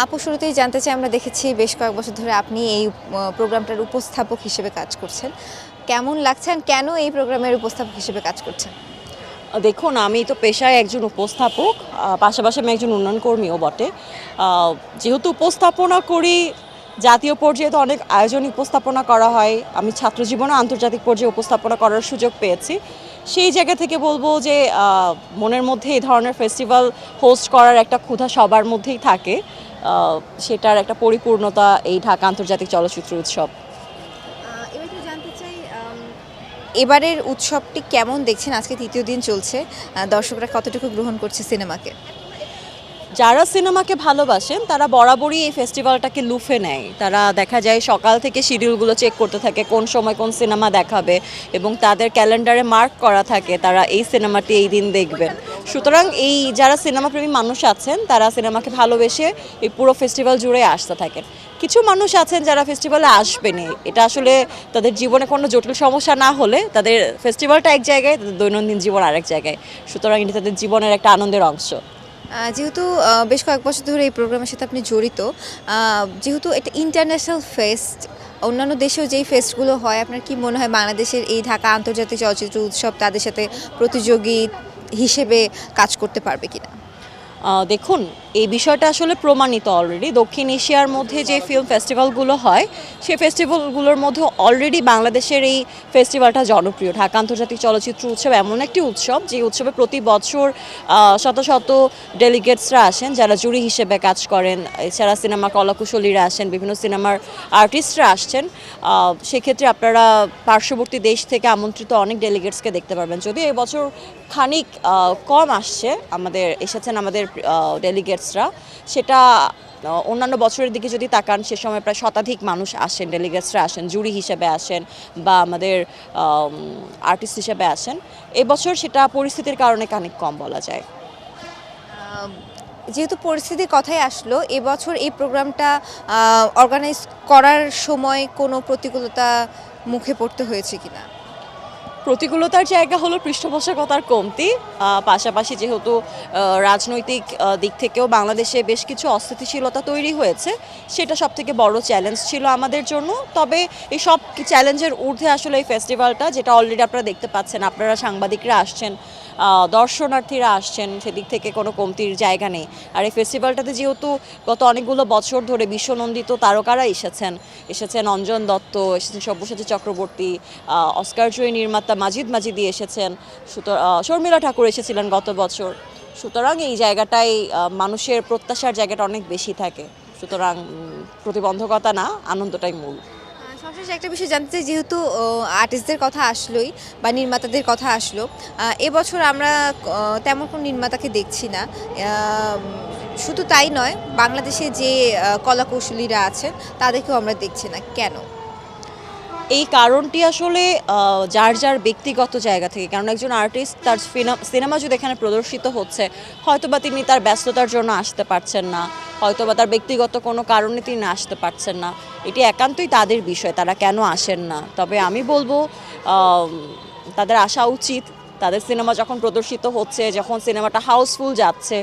আপু শুরুতেই জানতে চাই, আমরা দেখেছি বেশ কয়েক বছর ধরে আপনি এই প্রোগ্রামটার উপস্থাপক হিসেবে কাজ করছেন। কেমন লাগছে আর কেন এই প্রোগ্রামের উপস্থাপক হিসেবে কাজ করছেন? দেখুন, আমি তো পেশায় একজন উপস্থাপক, পাশাপাশি আমি একজন উন্নয়ন কর্মীও বটে। যেহেতু উপস্থাপনা করি, জাতীয় পর্যায়ে তো অনেক আয়োজন উপস্থাপনা করা হয়। আমি ছাত্র জীবনে আন্তর্জাতিক পর্যায়ে উপস্থাপনা করার সুযোগ পেয়েছি। সেই জায়গা থেকে বলবো যে মনের মধ্যে এই ধরনের ফেস্টিভ্যাল হোস্ট করার একটা ক্ষুধা সবার মধ্যেই থাকে। সেটার একটা পরিপূর্ণতা এই ঢাকা আন্তর্জাতিক চলচ্চিত্র উৎসব। এবার একটু জানতে চাই, এবারের উৎসবটি কেমন দেখছেন? আজকে তৃতীয় দিন চলছে, দর্শকরা কতটুকু গ্রহণ করছে সিনেমাকে? যারা সিনেমাকে ভালোবাসেন তারা বরাবরই এই ফেস্টিভ্যালটাকে লুফে নেয়। তারা দেখা যায় সকাল থেকে শিডিউলগুলো চেক করতে থাকে কোন সময় কোন সিনেমা দেখাবে, এবং তাদের ক্যালেন্ডারে মার্ক করা থাকে তারা এই সিনেমাটি এই দিন দেখবেন। সুতরাং এই যারা সিনেমাপ্রেমী মানুষ আছেন তারা সিনেমাকে ভালোবেসে এই পুরো ফেস্টিভ্যাল জুড়ে আসতে থাকেন। কিছু মানুষ আছেন যারা ফেস্টিভ্যালে আসবেনই, এটা আসলে তাদের জীবনে কোনো জটিল সমস্যা না হলে তাদের ফেস্টিভ্যালটা এক জায়গায়, তাদের দৈনন্দিন জীবন আরেক জায়গায়। সুতরাং এটি তাদের জীবনের একটা আনন্দের অংশ। যেহেতু বেশ কয়েক বছর ধরে এই প্রোগ্রামের সাথে আপনি জড়িত, যেহেতু এটা ইন্টারন্যাশনাল ফেস্ট, অন্যান্য দেশেও যেই ফেস্টগুলো হয়, আপনার কি মনে হয় বাংলাদেশের এই ঢাকা আন্তর্জাতিক চলচ্চিত্র উৎসব তাদের সাথে প্রতিযোগী হিসেবে কাজ করতে পারবে কিনা? দেখুন, এই বিষয়টা আসলে প্রমাণিত অলরেডি। দক্ষিণ এশিয়ার মধ্যে যে ফিল্ম ফেস্টিভ্যালগুলো হয়, সেই ফেস্টিভ্যালগুলোর মধ্যে অলরেডি বাংলাদেশের এই ফেস্টিভ্যালটা জনপ্রিয়। ঢাকা আন্তর্জাতিক চলচ্চিত্র উৎসব এমন একটি উৎসব যে উৎসবে প্রতি বছর শত শত ডেলিগেটসরা আসেন যারা জুরি হিসেবে কাজ করেন। এছাড়া সিনেমা কলাকুশলীরা আসেন, বিভিন্ন সিনেমার আর্টিস্টরা আসছেন। সেক্ষেত্রে আপনারা পার্শ্ববর্তী দেশ থেকে আমন্ত্রিত অনেক ডেলিগেটসকে দেখতে পারবেন। যদিও এবছর খানিক কম এসেছেন আমাদের ডেলিগেটসরা, সেটা অন্যান্য বছরের দিকে যদি তাকান সে সময় প্রায় শতাধিক মানুষ আসেন, ডেলিগেটসরা আসেন, জুরি হিসেবে আসেন বা আমাদের আর্টিস্ট হিসেবে আসেন। এবছর সেটা পরিস্থিতির কারণে খানিক কম বলা যায়। যেহেতু পরিস্থিতির কথাই আসলো, এবছর এই প্রোগ্রামটা অর্গানাইজ করার সময় কোনো প্রতিকূলতা মুখে পড়তে হয়েছে কিনা? প্রতিকূলতার জায়গা হলো পৃষ্ঠপোষকতার কমতি, পাশাপাশি যেহেতু রাজনৈতিক দিক থেকেও বাংলাদেশে বেশ কিছু অস্থিতিশীলতা তৈরি হয়েছে, সেটা সবথেকে বড় চ্যালেঞ্জ ছিল আমাদের জন্য। তবে এই সব চ্যালেঞ্জের ঊর্ধ্বে আসলে এই ফেস্টিভ্যালটা, যেটা অলরেডি আপনারা দেখতে পাচ্ছেন, আপনারা সাংবাদিকরা আসছেন, দর্শনার্থীরা আসছেন, সেদিক থেকে কোনো কমতির জায়গা নেই। আর এই ফেস্টিভ্যালটাতে যেহেতু গত অনেকগুলো বছর ধরে বিশ্বনন্দিত তারকারা এসেছেন অঞ্জন দত্ত, এসেছেন সব্যসাচী চক্রবর্তী, অস্কার জয়ী নির্মাতা মাজিদি এসেছেন, শর্মিলা ঠাকুর এসেছিলেন গত বছর। সুতরাং এই জায়গাটায় মানুষের প্রত্যাশার জায়গাটা অনেক বেশি থাকে। সুতরাং প্রতিবন্ধকতা না, আনন্দটাই মূল। সবশেষে একটা বিষয় জানতে চাই, যেহেতু আর্টিস্টদের কথা আসলোই বা নির্মাতাদের কথা আসলো, এবছর আমরা তেমন কোনো নির্মাতাকে দেখছি না। শুধু তাই নয়, বাংলাদেশে যে কলাকৌশলীরা আছেন তাদেরকেও আমরা দেখছি না, কেন? এই কারণটি আসলে যার যার ব্যক্তিগত জায়গা থেকে, কারণ একজন আর্টিস্ট তার সিনেমা যদি এখানে প্রদর্শিত হচ্ছে, হয়তোবা তিনি তার ব্যস্ততার জন্য আসতে পারছেন না, হয়তোবা তার ব্যক্তিগত কোনো কারণে তিনি আসতে পারছেন না। এটি একান্তই তাদের বিষয়, তারা কেন আসেন না। তবে আমি বলবো তাদের আসা উচিত। তাদের সিনেমা যখন প্রদর্শিত হচ্ছে, যখন সিনেমাটা হাউসফুল যাচ্ছে,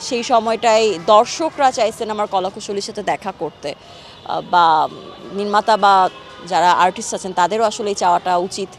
সেই সময়টাই দর্শকরা চায় সিনেমার কলাকুশলীর সাথে দেখা করতে, বা নির্মাতা বা যারা আর্টিস্ট আছেন তাদেরও আসলে এই চাওয়াটা উচিত